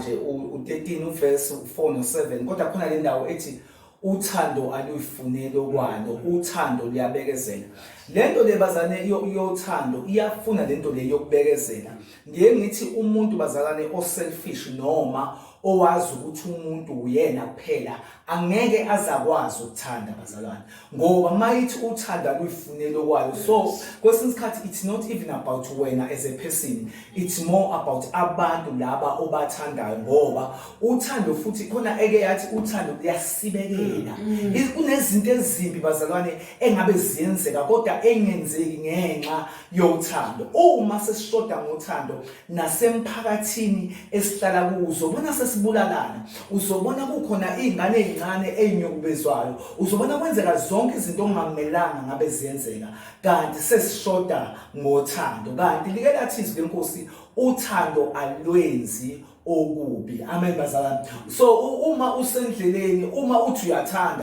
manje u13 uverse 4 no7 kodwa khona le ndawo ethi uthando aluyifuneli okwalo, uthando liyabekezela. Lento le bazalwane yothando iyafuna lento le yokubekezela. Ngiye ngithi umuntu bazalwane o-selfish noma owazi ukuthi umuntu uyena kuphela angeke azakwazi ukuthanda bazalwane, ngoba mayithi uthanda luyifunela okwayo. So kwesinye isikhathi it's not even about wena as a person, it's more about abantu laba obathandayo, ngoba uthando futhi khona eke yathi uthando liyasibekela. Kunezinto ezimbi bazalwane engabe ziyenzeka kodwa engenzeki ngenxa yothando. Uma sesishoda ngothando nasemphakathini esihlala kuzo, bona sesibulalana, uzobona kukhona izingane ezincane ezinyokubezwayo, uzobona kwenzeka zonke izinto ongamelanga ngabe ziyenzeka, kanti sesishoda ngothando. Kanti like lathi izwi lenkosi, uthando alwenzi okubi. Amen bazalwane. So uma usendleleni, uma uthi uyathanda